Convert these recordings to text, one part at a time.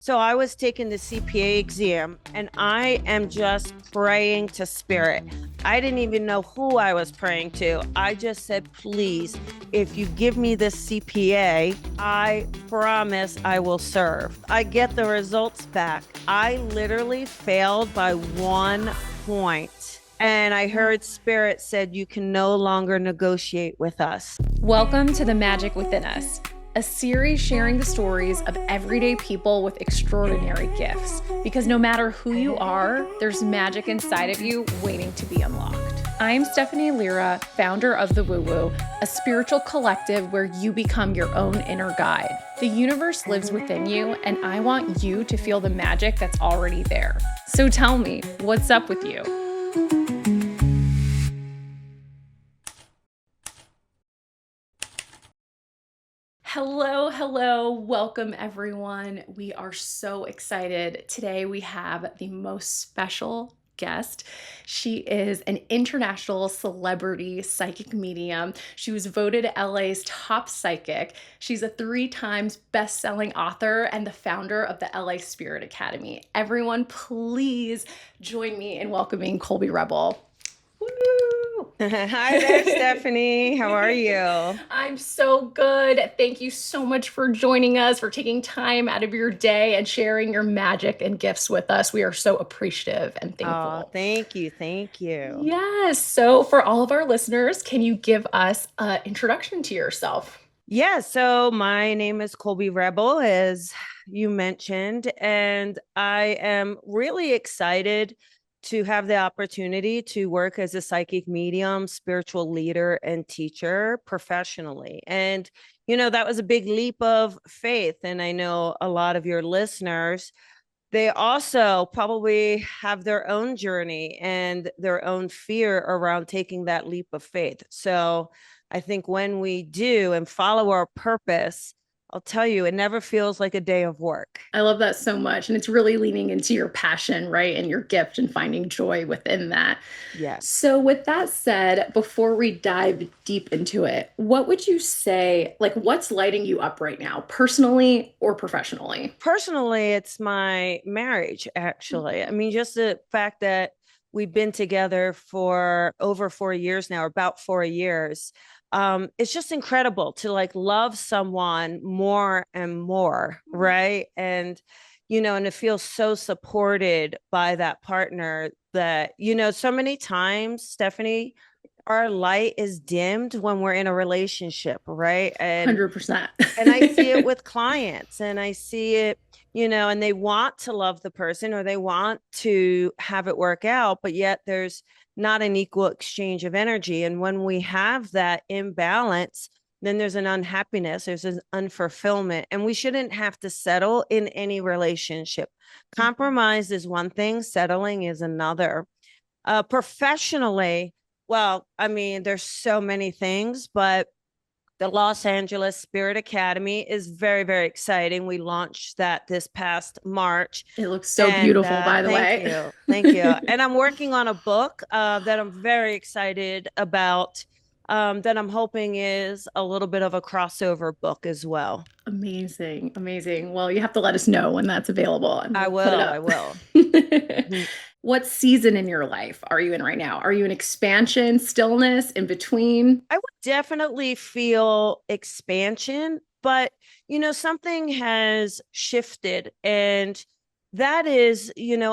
So I was taking the CPA exam and I am just praying to spirit. I didn't even know who I was praying to. I just said, please, if you give me this CPA, I promise I will serve. I get the results back. I literally failed by 1 point. And I heard spirit said, you can no longer negotiate with us. Welcome to The Magic Within Us, a series sharing the stories of everyday people with extraordinary gifts. Because no matter who you are, there's magic inside of you waiting to be unlocked. I'm Stephanie Lyra, founder of thewuwu, a spiritual collective where you become your own inner guide. The universe lives within you, and I want you to feel the magic that's already there. So tell me, what's up with you? Hello. Welcome, everyone. We are so excited. Today, we have the most special guest. She is an international celebrity psychic medium. She was voted LA's top psychic. She's a 3 times best-selling author and the founder of the LA Spirit Academy. Everyone, please join me in welcoming Colby Rebel. Woo! Hi there, Stephanie. How are you? I'm so good. Thank you so much for joining us, for taking time out of your day and sharing your magic and gifts with us. We are so appreciative and Oh, thankful. thank you. Thank you. Yes. So, for all of our listeners, can you give us an introduction to yourself? Yeah, so my name is Colby Rebel, as you mentioned, and I am really excited to have the opportunity to work as a psychic medium, spiritual leader, and teacher professionally. And, that was a big leap of faith. And I know a lot of your listeners, they also probably have their own journey and their own fear around taking that leap of faith. So I think when we do and follow our purpose, I'll tell you, it never feels like a day of work. I love that so much. And it's really leaning into your passion, right? And your gift and finding joy within that. Yes. So, with that said, before we dive deep into it, what would you say, like, what's lighting you up right now, personally or professionally? Personally, it's my marriage, actually. I mean, just the fact that we've been together for over 4 years now, or about 4 years. It's just incredible to like love someone more and more, right? And to feel so supported by that partner that, so many times, Stephanie, our light is dimmed when we're in a relationship, right? And 100%. and I see it with clients and I see it, and they want to love the person or they want to have it work out, but yet there's not an equal exchange of energy. And when we have that imbalance, then there's an unhappiness, there's an unfulfillment, and we shouldn't have to settle in any relationship. Compromise is one thing, settling is another. Professionally, well, I mean, there's so many things, but the Los Angeles Spirit Academy is very, very exciting. We launched that this past March. It looks so And beautiful, by the thank way. you. Thank you. And I'm working on a book that I'm very excited about, that I'm hoping is a little bit of a crossover book as well. Amazing. Amazing. Well, you have to let us know when that's available and I we'll put it will. I up. will. Mhm. What season in your life are you in right now? Are you in expansion, stillness, in between? I would definitely feel expansion, but something has shifted. And that is,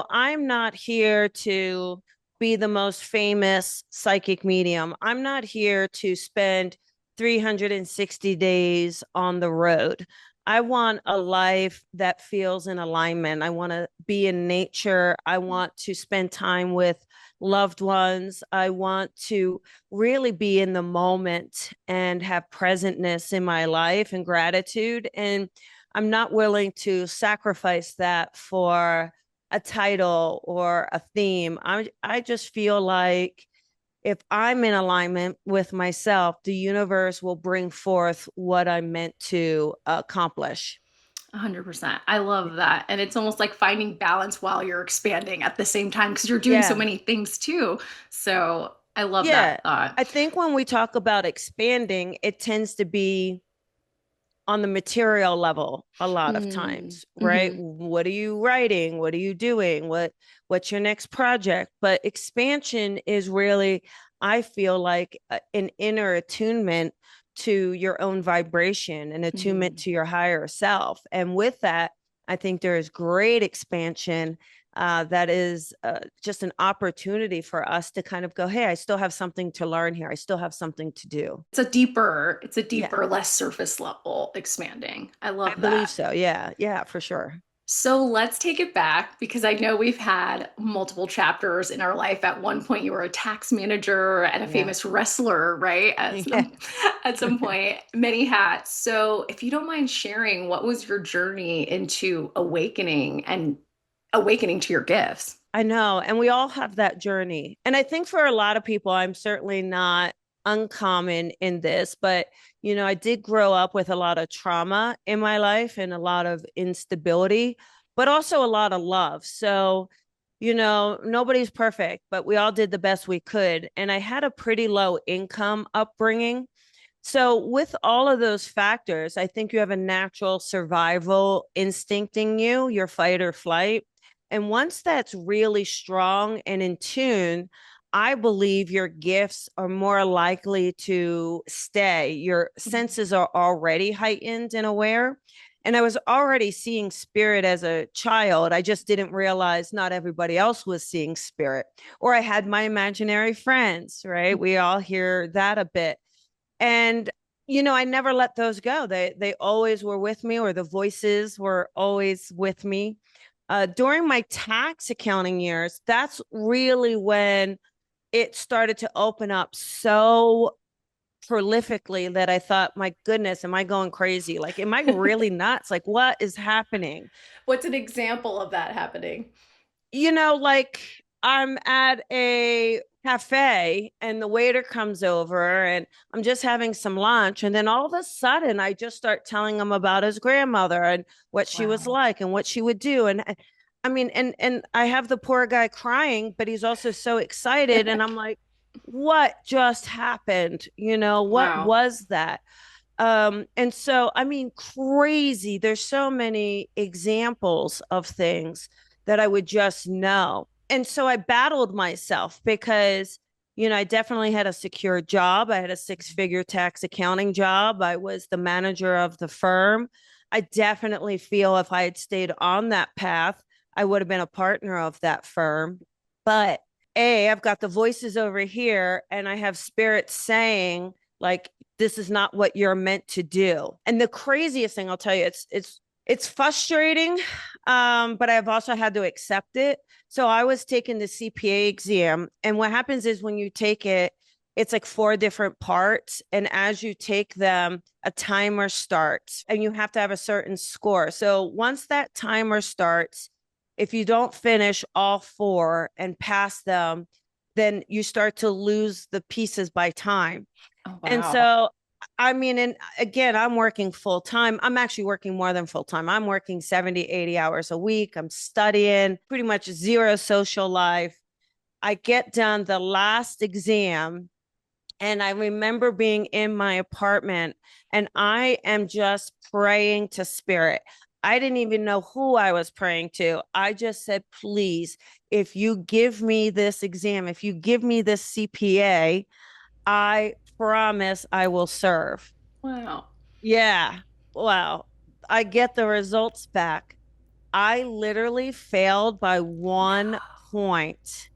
I'm not here to be the most famous psychic medium. I'm not here to spend 360 days on the road. I want a life that feels in alignment. I want to be in nature. I want to spend time with loved ones. I want to really be in the moment and have presentness in my life and gratitude. And I'm not willing to sacrifice that for a title or a theme. I just feel like if I'm in alignment with myself, the universe will bring forth what I'm meant to accomplish. 100%. I love that. And it's almost like finding balance while you're expanding at the same time because you're doing so Yeah. many things too. So I love Yeah. that thought. I think when we talk about expanding, it tends to be on the material level a lot of Mm, times, right? hmm. What are you writing? What are you doing? What's your next project? But expansion is really, I feel like an inner attunement to your own vibration and attunement Hmm. to your higher self. And with that, I think there is great expansion that is just an opportunity for us to kind of go, hey, I still have something to learn here. I still have something to do. It's a Yeah, deeper, less surface level expanding. I I love believe that. so. Yeah, yeah, for sure. So let's take it back because I know we've had multiple chapters in our life. At one point, you were a tax manager and a Yeah. famous wrestler, right? Yeah. At some point, many hats. So, if you don't mind sharing, what was your journey into awakening and awakening to your gifts? I know. And we all have that journey. And I think for a lot of people, I'm certainly not uncommon in this, but, I did grow up with a lot of trauma in my life and a lot of instability, but also a lot of love. So, nobody's perfect, but we all did the best we could. And I had a pretty low income upbringing. So, with all of those factors, I think you have a natural survival instinct in you, your fight or flight. And once that's really strong and in tune, I believe your gifts are more likely to stay. Your senses are already heightened and aware. And I was already seeing spirit as a child. I just didn't realize not everybody else was seeing spirit. Or I had my imaginary friends, right? We all hear that a bit. And I never let those go. They always were with me, or the voices were always with me. During my tax accounting years, that's really when it started to open up so prolifically that I thought, my goodness, am I going crazy? Like, am I really nuts? Like, what is happening? What's an example of that happening? Like I'm at a cafe and the waiter comes over and I'm just having some lunch. And then all of a sudden, I just start telling him about his grandmother and what she was Wow. like and what she would do. And I mean, and I have the poor guy crying, but he's also so excited. And I'm like, what just happened? What Wow. was that? And so, I mean, crazy. There's so many examples of things that I would just know. And so I battled myself because, I definitely had a secure job. I had a six-figure tax accounting job. I was the manager of the firm. I definitely feel if I had stayed on that path, I would have been a partner of that firm. But I've got the voices over here, and I have spirits saying, like, this is not what you're meant to do. And the craziest thing I'll tell you, it's frustrating, but I've also had to accept it. So I was taking the CPA exam, and what happens is when you take it, it's like four different parts, and as you take them, a timer starts, and you have to have a certain score. So once that timer starts, if you don't finish all four and pass them, then you start to lose the pieces by time. Oh, And wow. so, I mean, and again, I'm working full time. I'm actually working more than full time. I'm working 70, 80 hours a week. I'm studying, pretty much zero social life. I get done the last exam, and I remember being in my apartment and I am just praying to spirit. I didn't even know who I was praying to. I just said, please, if you give me this exam, if you give me this CPA, I promise I will serve. Wow. Yeah. Well, I get the results back. I literally failed by one point.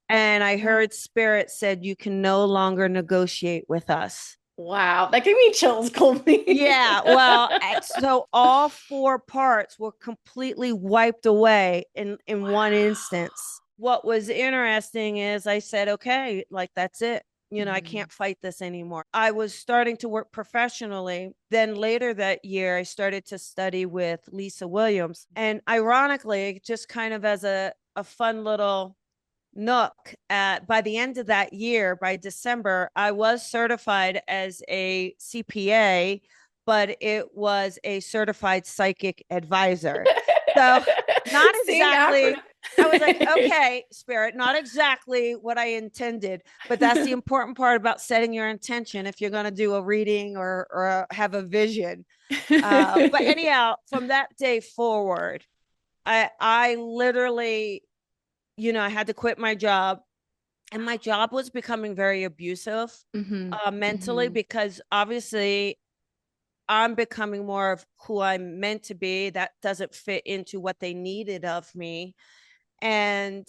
And I No. heard Spirit said, you can no longer negotiate with us. Wow. That gave me chills, Colby. Yeah, well, so all four parts were completely wiped away in one Wow. instance. What was interesting is I said, okay, like that's it. I Mhm. can't fight this anymore. I was starting to work professionally. Then later that year, I started to study with Lisa Williams. And ironically, just kind of as a fun little nook, at by the end of that year, by December, I was certified as a CPA, but it was a certified psychic advisor. So not Same exactly acronym. I was like, okay, spirit, not exactly what I intended, but that's the important part about setting your intention if you're going to do a reading or have a vision. But anyhow, from that day forward, I literally, I had to quit my job, and my job was becoming very abusive Mm-hmm. mentally, Mm-hmm. because obviously I'm becoming more of who I'm meant to be. That doesn't fit into what they needed of me. And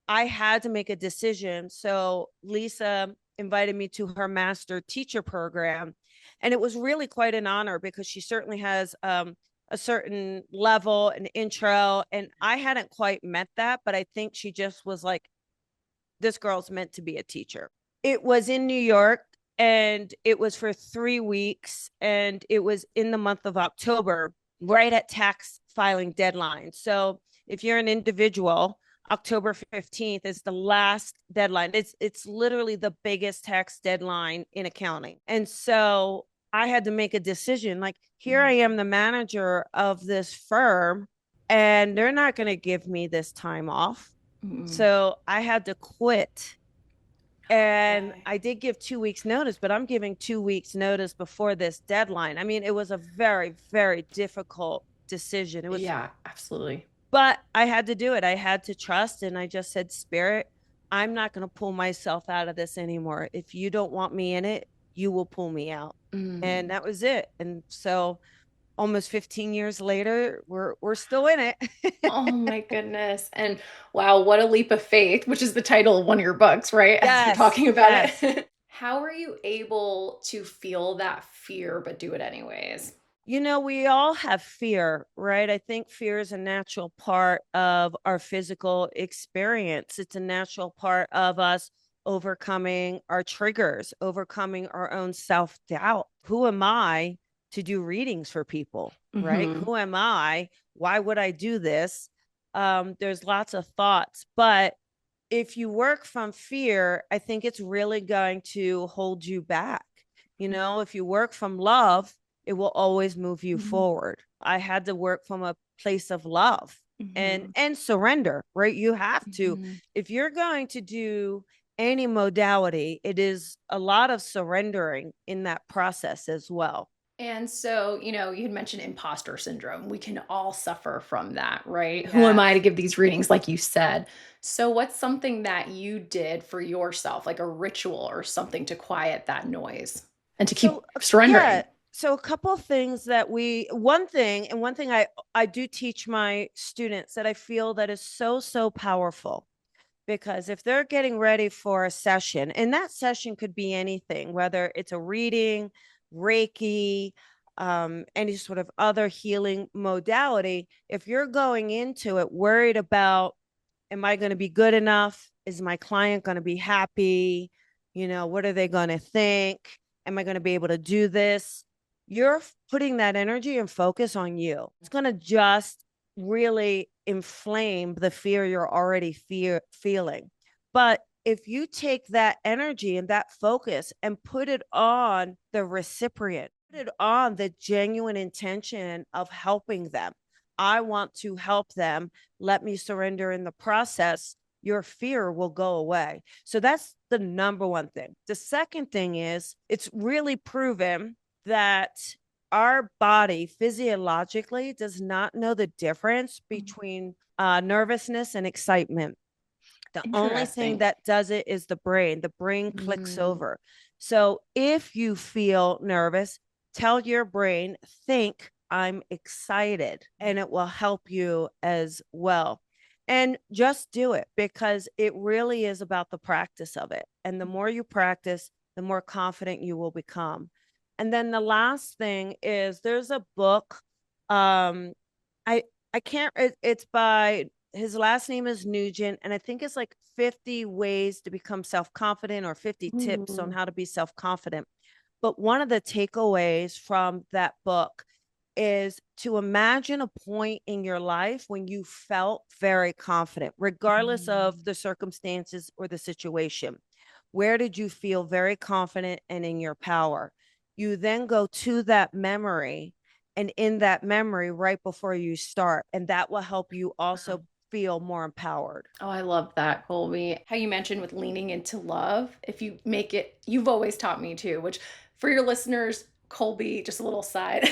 I had to make a decision. So Lisa invited me to her master teacher program. And it was really quite an honor, because she certainly has a certain level, an intro. And I hadn't quite met that, but I think she just was like, this girl's meant to be a teacher. It was in New York, and it was for 3 weeks. And it was in the month of October, right at tax filing deadline. So if you're an individual, October 15th is the last deadline. It's literally the biggest tax deadline in accounting. And so I had to make a decision. Like, here I am, the manager of this firm, and they're not going to give me this time off. Mm-hmm. So I had to quit. And Okay. I did give 2 weeks notice, but I'm giving 2 weeks notice before this deadline. I mean, it was a very, very difficult decision. It was, Yeah, absolutely. but I had to do it. I had to trust. And I just said, Spirit, I'm not going to pull myself out of this anymore. If you don't want me in it, you will pull me out. And Mm. that was it. And so almost 15 years later, we're still in it. Oh my goodness. And wow, what a leap of faith, which is the title of one of your books, right? As we're Yes, talking about yes. it. How are you able to feel that fear but do it anyways? We all have fear, right? I think fear is a natural part of our physical experience. It's a natural part of us overcoming our triggers, overcoming our own self doubt. Who am I to do readings for people, right? Mm-hmm. Who am I? Why would I do this? There's lots of thoughts, but if you work from fear, I think it's really going to hold you back. If you work from love, it will always move you Mm-hmm. forward. I had to work from a place of love and Mm-hmm. and surrender, right? You have to. Mm-hmm. If you're going to do any modality, it is a lot of surrendering in that process as well. And so, you had mentioned imposter syndrome. We can all suffer from that, right? Who am I to Yes. give these readings, like you said? So, what's something that you did for yourself, like a ritual or something to quiet that noise and to So keep surrendering? yeah, so a couple of things that one thing I do teach my students that I feel that is so powerful, because if they're getting ready for a session, and that session could be anything, whether it's a reading, Reiki, any sort of other healing modality, if you're going into it worried about, am I going to be good enough? Is my client going to be happy? What are they going to think? Am I going to be able to do this? You're putting that energy and focus on you. It's going to just really inflame the fear you're already feeling. But if you take that energy and that focus and put it on the recipient, put it on the genuine intention of helping them, I want to help them, let me surrender in the process, your fear will go away. So that's the number one thing. The second thing is, it's really proven that our body physiologically does not know the difference between nervousness and excitement. The only thing Interesting. that does it is the brain. The brain clicks Mm, over. So if you feel nervous, tell your brain, think I'm excited, and it will help you as well. And just do it, because it really is about the practice of it. And the more you practice, the more confident you will become. And then the last thing is, there's a book. Um, I I can't. It's by, his last name is Nugent, and I think it's like 50 ways to become self confident, or 50 tips on mm, how to be self confident. But one of the takeaways from that book is to imagine a point in your life when you felt very confident, regardless of mm. the circumstances or the situation. Where did you feel very confident and in your power? You then go to that memory, and in that memory, right before you start, and that will help you also Wow. feel more empowered. Oh, I love that, Colby. How you mentioned with leaning into love. If you make it, you've always taught me too, which for your listeners, Colby, just a little side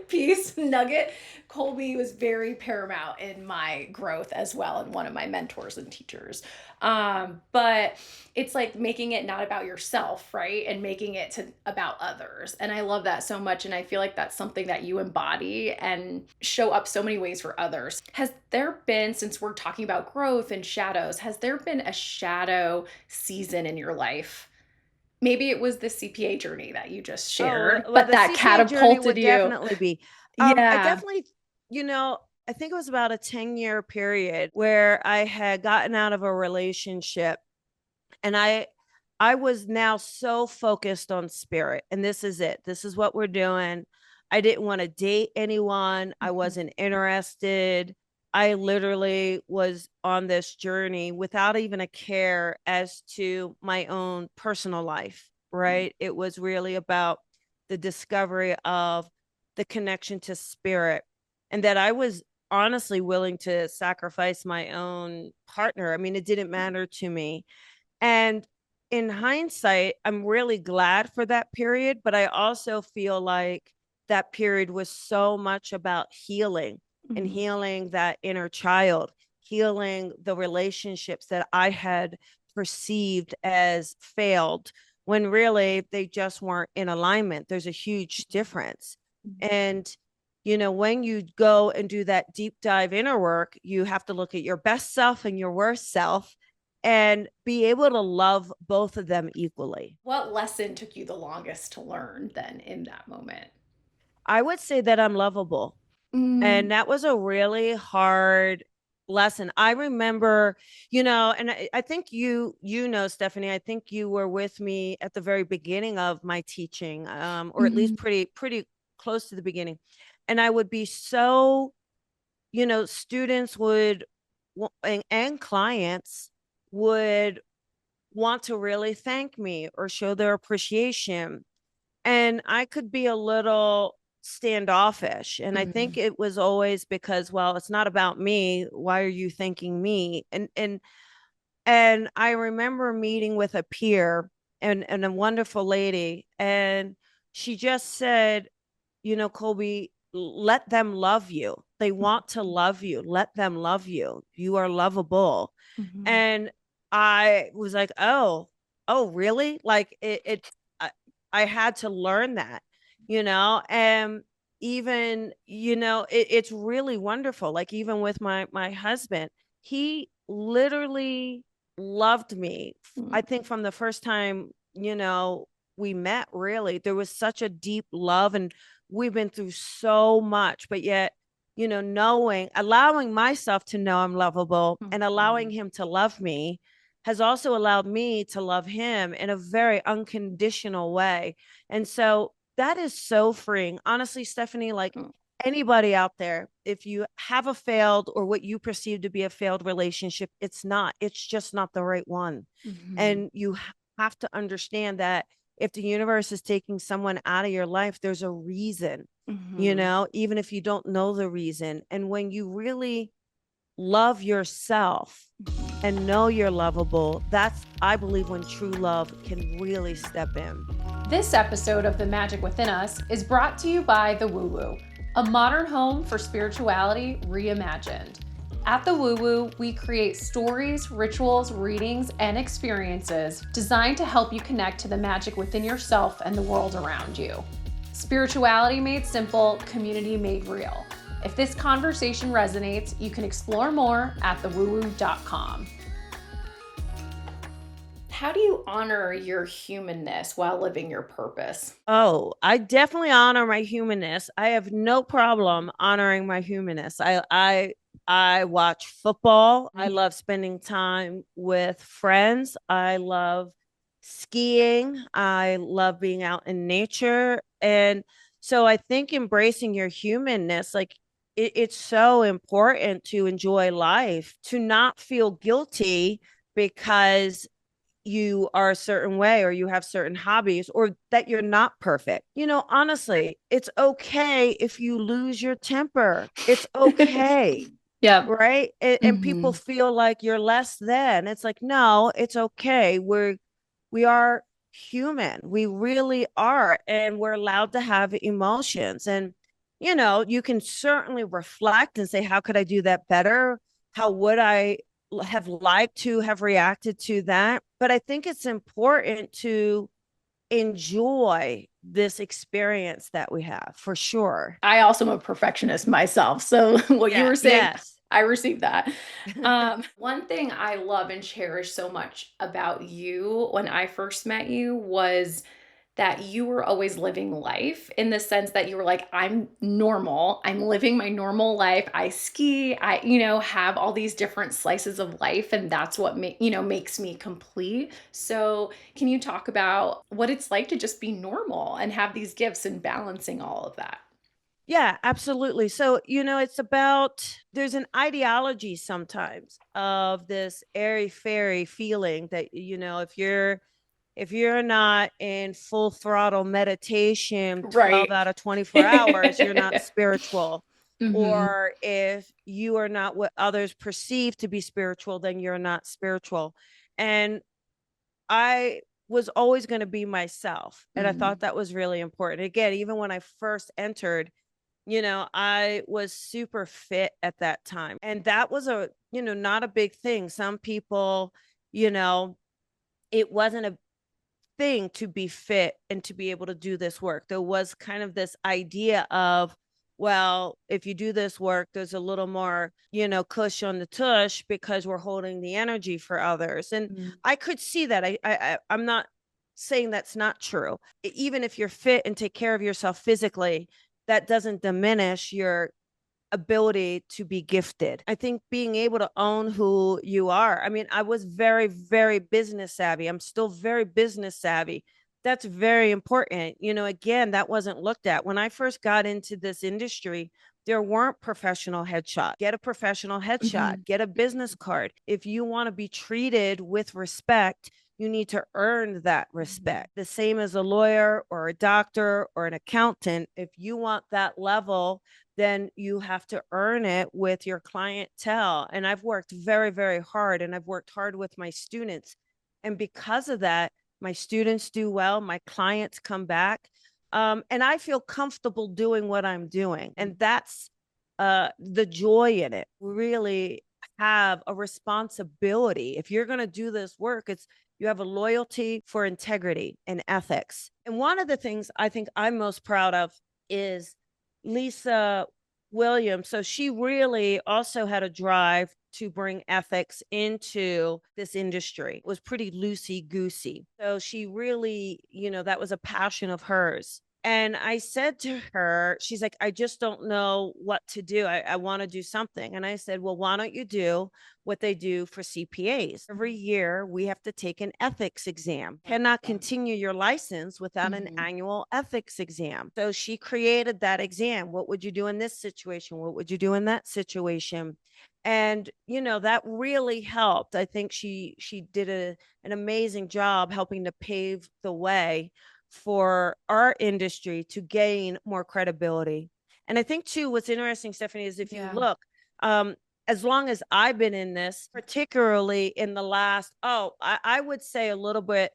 piece nugget. Colby was very paramount in my growth as well, and one of my mentors and teachers. But it's like making it not about yourself, right? And making it about others. And I love that so much. And I feel like that's something that you embody and show up so many ways for others. Has there been, since we're talking about growth and shadows, has there been a shadow season in your life? Maybe it was the CPA journey that you just Oh, shared, well, but the that CPA journey catapulted would you. definitely be. I Yeah. definitely, you know, I think it was about a 10-year period where I had gotten out of a relationship, and I was now so focused on spirit, and this is it. This is what we're doing. I didn't want to date anyone. I wasn't interested. I literally was on this journey without even a care as to my own personal life, right? It was really about the discovery of the connection to spirit, and that I was honestly willing to sacrifice my own partner. I mean, it didn't matter to me. And in hindsight, I'm really glad for that period, but I also feel like that period was so much about healing and Mhm. healing that inner child, healing the relationships that I had perceived as failed when really they just weren't in alignment. There's a huge difference. And when you go and do that deep dive inner work, you have to look at your best self and your worst self and be able to love both of them equally. What lesson took you the longest to learn then in that moment? I would say that I'm lovable. Mm, And that was a really hard lesson. I remember, and I think Stephanie, I think you were with me at the very beginning of my teaching, or at least mhm, pretty close to the beginning. And I would be so, students would, and clients would want to really thank me or show their appreciation. And I could be a little standoffish. And I think mhm, it was always because, well, it's not about me. Why are you thanking me? And I remember meeting with a peer and a wonderful lady, and she just said, Colby, let them love you. They want to love you. Let them love you. You are lovable. mhm, And I was like, oh, really? Like I had to learn that, and even, it's really wonderful. Like even with my husband, he literally loved me. I think from the first time, we met, really, there was such a deep love, and we've been through so much, but yet, allowing myself to know I'm lovable and allowing mhm, him to love me has also allowed me to love him in a very unconditional way. And so that is so freeing. Honestly, Stephanie, like mhm, anybody out there, if you have a failed or what you perceive to be a failed relationship, it's just not the right one. mhm, And you have to understand that if the universe is taking someone out of your life, there's a reason, mhm. even if you don't know the reason. And when you really love yourself and know you're lovable, that's, I believe, when true love can really step in. This episode of The Magic Within Us is brought to you by thewuwu, a modern home for spirituality reimagined. At thewuwu, we create stories, rituals, readings, and experiences designed to help you connect to the magic within yourself and the world around you. Spirituality made simple, community made real. If this conversation resonates, you can explore more at thewuwu.com. How do you honor your humanness while living your purpose? Oh, I definitely honor my humanness. I have no problem honoring my humanness. I watch football. I Mhm. love spending time with friends. I love skiing. I love being out in nature. And so I think embracing your humanness, like it's so important to enjoy life, to not feel guilty because you are a certain way or you have certain hobbies or that you're not perfect. Honestly, it's okay if you lose your temper. It's okay. Yeah. right? And people Hmm. feel like you're less than. It's like, no, it's okay. We are human. We really are. And we're allowed to have emotions. And, you can certainly reflect and say, how could I do that better? How would I have liked to have reacted to that? But I think it's important to enjoy this experience that we have for sure. I also am a perfectionist myself. So what you Yeah. were saying, Yes. I received that. One thing I love and cherish so much about you when I first met you was that you were always living life in the sense that you were like, I'm normal. I'm living my normal life. I ski. I, have all these different slices of life, and that's what makes me complete. So, can you talk about what it's like to just be normal and have these gifts and balancing all of that? Yeah, absolutely. So, there's an ideology sometimes of this airy fairy feeling that, if you're not in full throttle meditation Right. 12 out of 24 hours, you're not spiritual. Hmm. Or if you are not what others perceive to be spiritual, then you're not spiritual. And I was always going to be myself. And I thought Hmm. that was really important. Again, even when I first entered, I was super fit at that time. And that was not a big thing. Some people, you know, it wasn't a thing to be fit and to be able to do this work. There was kind of this idea of, well, if you do this work, there's a little more, cush on the tush because we're holding the energy for others. And I could see that. I'm not saying that's not true. Even if you're fit and take care of yourself physically, that doesn't diminish your ability to be gifted. I think being able to own who you are. I mean, I was very, very business savvy. I'm still very business savvy. That's very important. Again, that wasn't looked at. When I first got into this industry, there weren't professional headshots. Get a professional headshot, Hmm. get a business card. If you want to be treated with respect, you need to earn that Hmm. respect. The same as a lawyer or a doctor or an accountant. If you want that level, then you have to earn it with your clientele. And I've worked very, very hard, and I've worked hard with my students. And because of that, my students do well, my clients come back. And I feel comfortable doing what I'm doing. And that's the joy in it. We really have a responsibility. If you're going to do this work, you have a loyalty for integrity and ethics. And one of the things I think I'm most proud of is Lisa Williams. So she really also had a drive to bring ethics into this industry. It was pretty loosey goosey. So she really, that was a passion of hers. And I said to her, she's like, I just don't know what to do. I want to do something. And I said, well, why don't you do what they do for CPAs? Every year we have to take an ethics exam. Cannot continue your license without an Hmm. annual ethics exam. So she created that exam. What would you do in this situation? What would you do in that situation? And that really helped. I think she did an amazing job helping to pave the way for our industry to gain more credibility. And I think too, what's interesting, Stephanie, is if you Yeah. look, um, as long as I've been in this, particularly in the last, I would say a little bit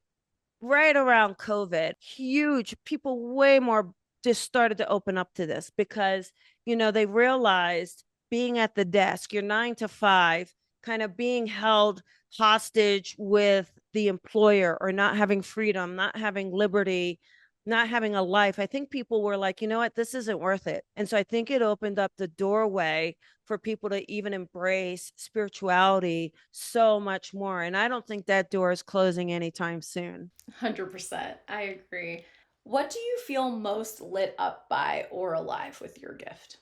right around COVID, huge people way more just started to open up to this because, they realized being at the desk, your 9 to 5, kind of being held hostage with the employer or not having freedom, not having liberty, not having a life. I think people were like, you know what, this isn't worth it. And so I think it opened up the doorway for people to even embrace spirituality so much more. And I don't think that door is closing anytime soon. 100%. I agree. What do you feel most lit up by or alive with your gift?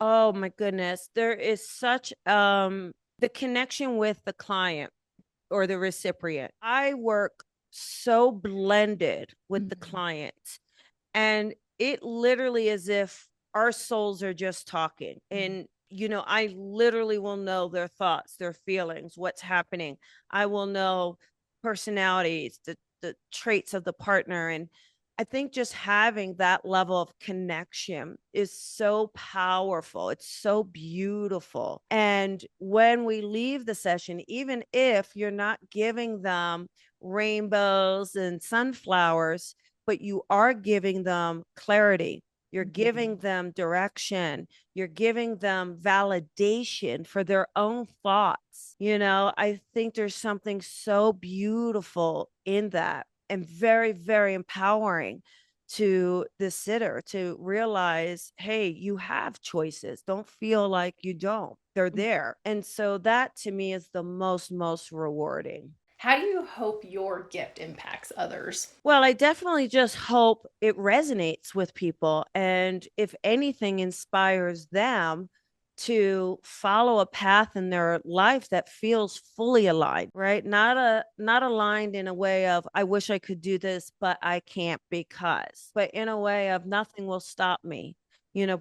Oh my goodness. There is such the connection with the client or the recipient. I work so blended with the Mhm. client, and it literally is if our souls are just talking. And I literally will know their thoughts, their feelings, what's happening. I will know personalities, the traits of the partner. And I think just having that level of connection is so powerful. It's so beautiful. And when we leave the session, even if you're not giving them rainbows and sunflowers, but you are giving them clarity, you're giving them direction, you're giving them validation for their own thoughts. I think there's something so beautiful in that and very, very empowering to the sitter to realize, hey, you have choices. Don't feel like you don't. They're there. And so that to me is the most rewarding. How do you hope your gift impacts others? Well, I definitely just hope it resonates with people and if anything inspires them to follow a path in their life that feels fully aligned, right? Not aligned in a way of I wish I could do this but I can't because, but in a way of nothing will stop me.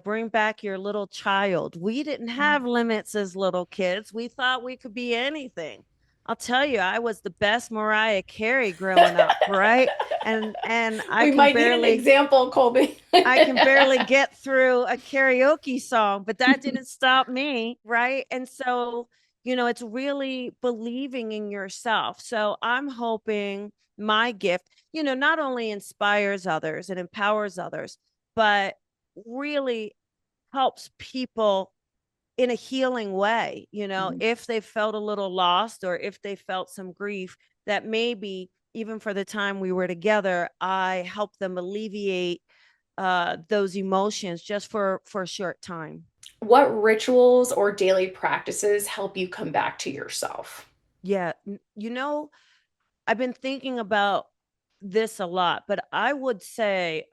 Bring back your little child. We didn't have limits as little kids. We thought we could be anything. I'll tell you, I was the best Mariah Carey growing up, right? And I We can might need an barely example, Colby. I can barely get through a karaoke song, but that didn't stop me, right? And so, it's really believing in yourself. So I'm hoping my gift, not only inspires others and empowers others, but really helps people in a healing way, if they felt a little lost or if they felt some grief that maybe even for the time we were together, I helped them alleviate those emotions just for a short time. What rituals or daily practices help you come back to yourself? Yeah, I've been thinking about this a lot, but I would say,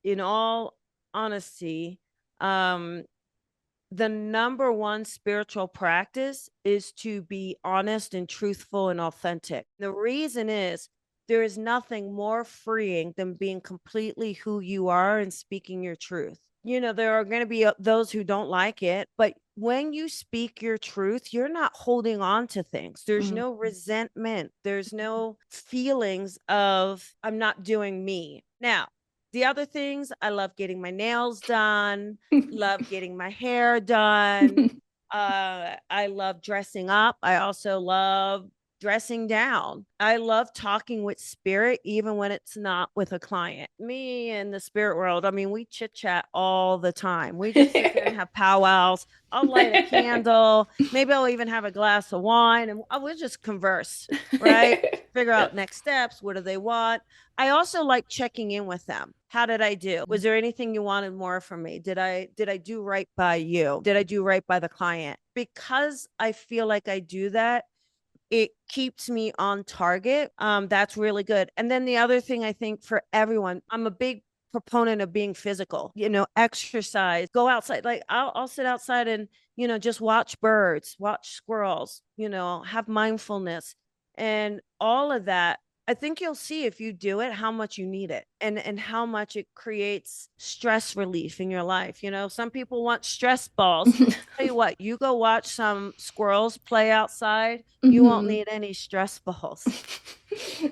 in all honesty, um, the number one spiritual practice is to be honest and truthful and authentic. The reason is there is nothing more freeing than being completely who you are and speaking your truth. There are going to be those who don't like it, but when you speak your truth, you're not holding on to things. There's Mhm. no resentment. There's no feelings of I'm not doing me. Now, the other things, I love getting my nails done, love getting my hair done. I love dressing up. I also love dressing down. I love talking with spirit, even when it's not with a client. Me and the spirit world, I mean, we chit chat all the time. We just sit there and have powwows. I'll light a candle. Maybe I'll even have a glass of wine and we'll just converse, right? Figure out next steps. What do they want? I also like checking in with them. How did I do? Was there anything you wanted more from me? Did I do right by you? Did I do right by the client? Because I feel like I do that, it keeps me on target. That's really good. And then the other thing I think for everyone, I'm a big proponent of being physical, exercise, go outside. Like I'll sit outside and, just watch birds, watch squirrels, have mindfulness and all of that. I think you'll see if you do it how much you need it and how much it creates stress relief in your life. Some people want stress balls. Tell you what, you go watch some squirrels play outside, you won't Mhm. need any stress balls.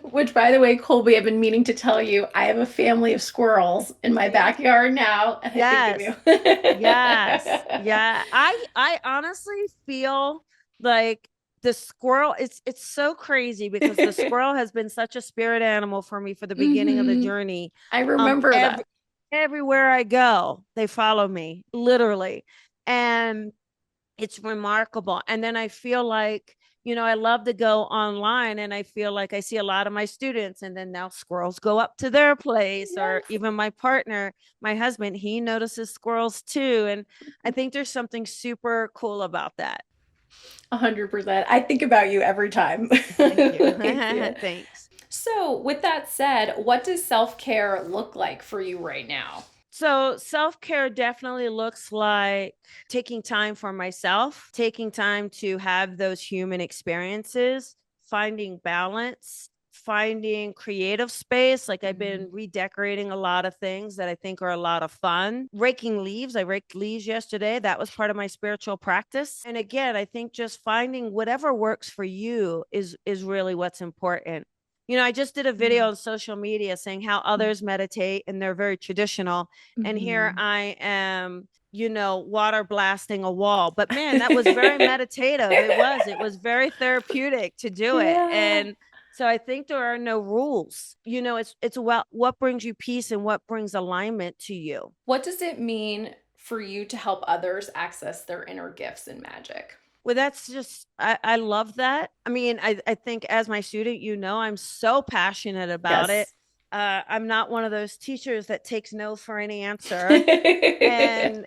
Which, by the way, Colby, I've been meaning to tell you, I have a family of squirrels in my See? backyard now, and I think of Yes. you. Yes. Yeah. I honestly feel like the squirrel, it's so crazy because the squirrel has been such a spirit animal for me for the beginning of the Hmm. journey. I Um remember every that. everywhere I go, they follow me, literally. And it's remarkable. And then I feel like, I love to go online and I feel like I see a lot of my students and then now squirrels go up to their place or Yes. even my partner, my husband, he notices squirrels too. And I think there's something super cool about that. 100%. I think about you every time Thank you. I see it. Thanks. So, with that said, what does self care look like for you right now? So, self care definitely looks like taking time for myself, taking time to have those human experiences, finding balance, finding creative space. Like, I've been redecorating a lot of things that I think are a lot of fun. Raking leaves. I raked leaves yesterday. That was part of my spiritual practice. And again, I think just finding whatever works for you is really what's important. I just did a video Mhm. on social media saying how others meditate and they're very traditional. And here Mhm. I am, water blasting a wall. But man, that was very meditative. It was very therapeutic to do it. Yeah. And so I think there are no rules. It's what brings you peace and what brings alignment to you. What does it mean for you to help others access their inner gifts and magic? Well, that's just I love that. I mean, I think as my student, I'm so passionate about it. Yes. I'm not one of those teachers that takes no for any answer. And,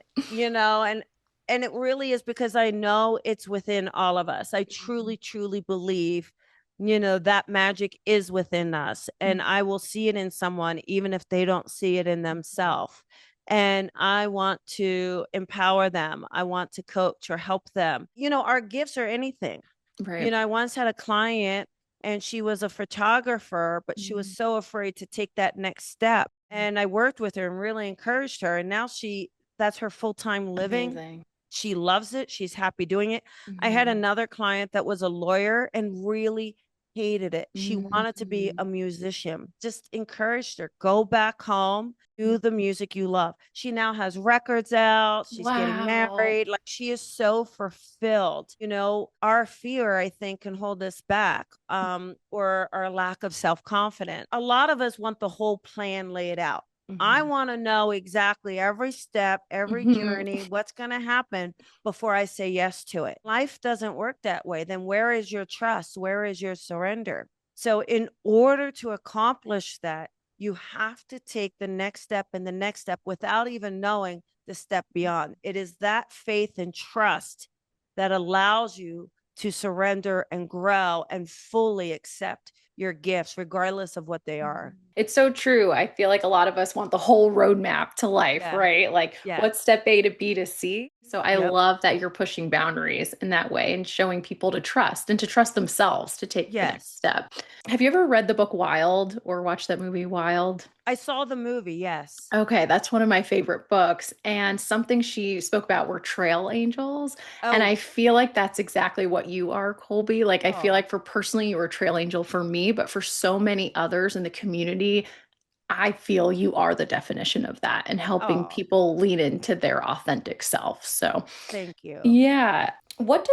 and it really is because I know it's within all of us. I truly, truly believe, that magic is within us. And I will see it in someone, even if they don't see it in themselves. And I want to empower them. I want to coach or help them. Our gifts are anything. Right. I once had a client and she was a photographer, but she was Mhm. so afraid to take that next step. And I worked with her and really encouraged her. And now that's her full time living. Amazing. She loves it. She's happy doing it. I had Mhm. another client that was a lawyer and really hated it. She wanted to be Mhm. a musician. Just encouraged her, go back home, do the music you love. She now has records out. She's getting Wow. married. Like she is so fulfilled. Our fear, I think, can hold us back, or our lack of self-confidence. A lot of us want the whole plan laid out. I Mhm. want to know exactly every step, every Mhm. journey, what's going to happen before I say yes to it. Life doesn't work that way. Then where is your trust? Where is your surrender? So, in order to accomplish that, you have to take the next step and the next step without even knowing the step beyond. It is that faith and trust that allows you to surrender and grow and fully accept your gifts, regardless of what they are. It's so true. I feel like a lot of us want the whole roadmap to life, Yeah. right? Like Yeah. what's step A to B to C. So I Yep. love that you're pushing boundaries in that way and showing people to trust and to trust themselves to take the next Yes. step. Have you ever read the book Wild or watched that movie Wild? I saw the movie. Yes. Okay, that's one of my favorite books, and something she spoke about were trail angels, and Oh, I feel like that's exactly what you are, Colby. Like, I feel oh, like for personally, you were a trail angel for me, but for so many others in the community, I feel you are the definition of that and helping oh, people lean into their authentic self. So, thank you. yeah. What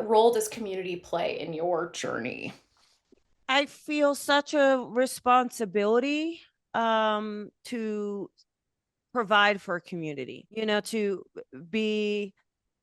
role does community play in your journey? I feel such a responsibility to provide for a community, to be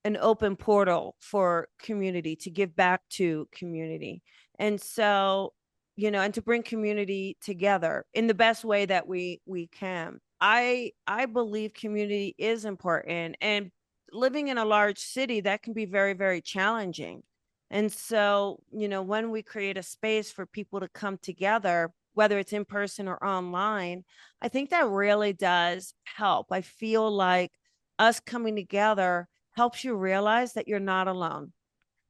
an open portal for community, to give back to community. And so, and to bring community together in the best way that we can. I believe community is important, and living in a large city, that can be very, very challenging. And so, when we create a space for people to come together, whether it's in person or online, I think that really does help. I feel like us coming together helps you realize that you're not alone.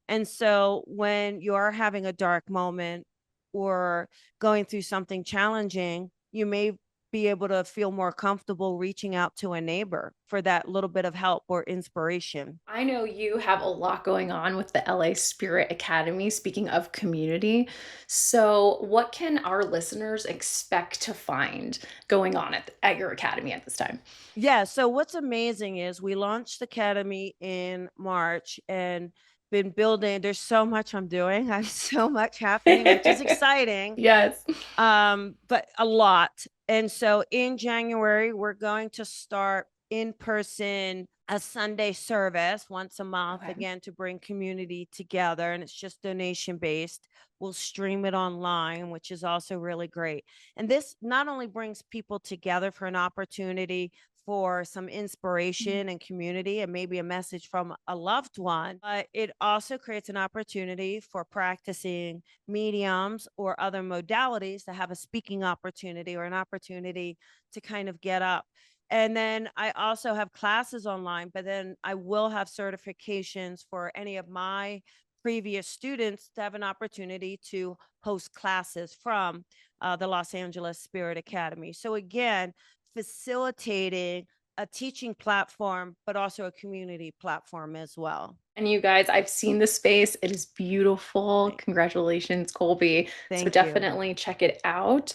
And so when you're having a dark moment or going through something challenging, you may be able to feel more comfortable reaching out to a neighbor for that little bit of help or inspiration. I know you have a lot going on with the LA Spirit Academy, speaking of community. So, what can our listeners expect to find going on at your academy at this time? Yeah. So what's amazing is we launched Academy in March and been building. There's so much I'm doing. I have so much happening, which is exciting. Yes. But a lot. And so in January, we're going to start in person a Sunday service once a month, Okay. again, to bring community together. And it's just donation based. We'll stream it online, which is also really great. And this not only brings people together for an opportunity for some Mhm. inspiration and community and maybe a message from a loved one, but it also creates an opportunity for practicing mediums or other modalities to have a speaking opportunity or an opportunity to kind of get up. And then I also have classes online, but then I will have certifications for any of my previous students to have an opportunity to host classes from the Los Angeles Spirit Academy. So, again, facilitating a teaching platform, but also a community platform as well. And you guys, I've seen the space. It is beautiful. Congratulations, Colby. So Thank you. definitely check it out.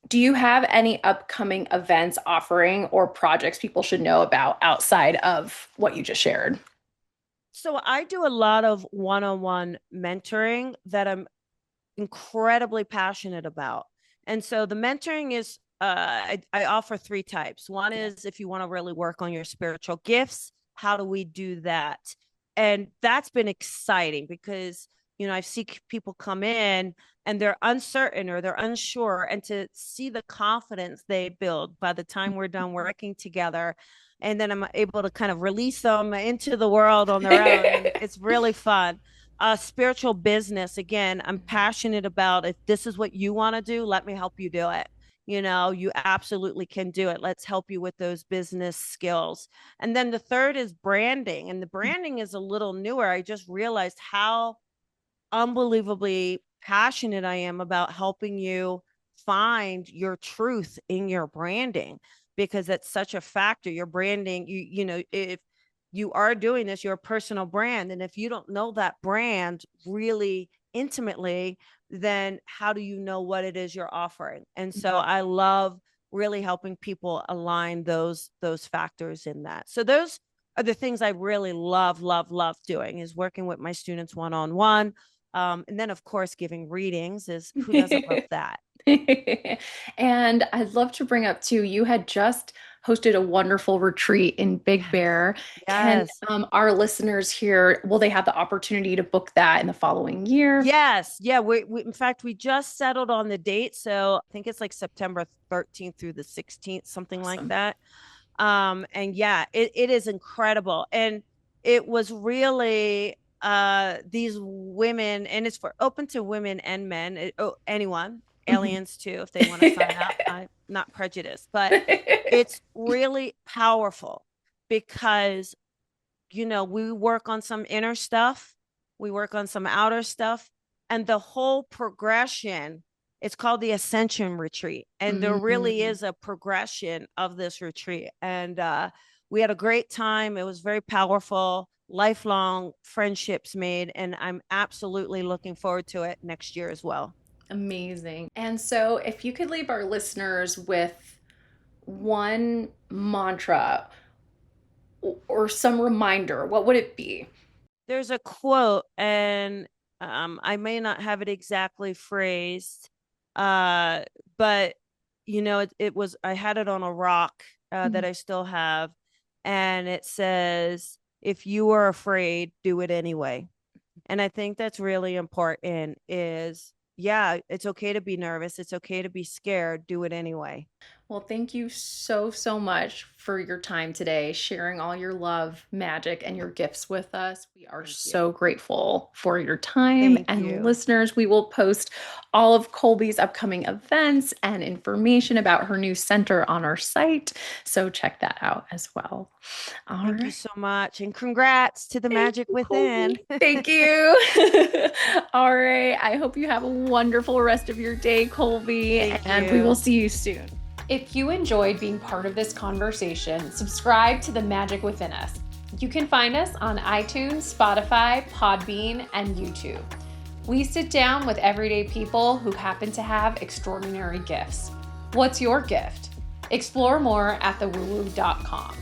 Do you have any upcoming events, offering, or projects people should know about outside of what you just shared? So I do a lot of one-on-one mentoring that I'm incredibly passionate about. And so the mentoring is I offer three types. One is if you want to really work on your spiritual gifts, how do we do that? And that's been exciting because, I've seen people come in and they're uncertain or they're unsure, and to see the confidence they build by the time we're done working together. And then I'm able to kind of release them into the world on their own. And it's really fun. Spiritual business, again, I'm passionate about. If this is what you want to do, let me help you do it. You absolutely can do it. Let's help you with those business skills. And then the third is branding, and the branding is a little newer. I just realized how unbelievably passionate I am about helping you find your truth in your branding, because that's such a factor. Your branding, if you are doing this, your personal brand, and if you don't know that brand really intimately, then how do you know what it is you're offering? And so I love really helping people align those factors in that. So those are the things I really love doing, is working with my students one-on-one. And then, of course, giving readings is, who doesn't love that? And I'd love to bring up too, you had just hosted a wonderful retreat in Big Bear. Can Yes. our listeners here, will they have the opportunity to book that in the following year? Yes. Yeah. We in fact, we just settled on the date. So I think it's like September 13th through the 16th, something like Awesome. that. And yeah, it is incredible. And it was really these women, and it's for open to women and men, anyone, aliens too, if they want to sign up. I'm not prejudiced, but it's really powerful because, we work on some inner stuff, we work on some outer stuff, and the whole progression, it's called the Ascension Retreat. And there really Mhm. is a progression of this retreat. And we had a great time. It was very powerful, lifelong friendships made. And I'm absolutely looking forward to it next year as well. Amazing. And so, if you could leave our listeners with one mantra or some reminder, what would it be? There's a quote, and I may not have it exactly phrased, uh, but it was, I had it on a rock that Mhm. I still have, and it says, "If you are afraid, do it anyway." And I think that's really important. Is, yeah, it's okay to be nervous. It's okay to be scared. Do it anyway. Well, thank you so, so much for your time today, sharing all your love, magic, and your gifts with us. We are Thank you. so grateful for your time. Thank And you. listeners, we will post all of Colby's upcoming events and information about her new center on our site. So check that out as well. All Thank you right. so much. And congrats to the Thank magic you, within. Colby. Thank you. All right. I hope you have a wonderful rest of your day, Colby, Thank and we will you. see you soon. If you enjoyed being part of this conversation, subscribe to The Magic Within Us. You can find us on iTunes, Spotify, Podbean, and YouTube. We sit down with everyday people who happen to have extraordinary gifts. What's your gift? Explore more at thewuwu.com.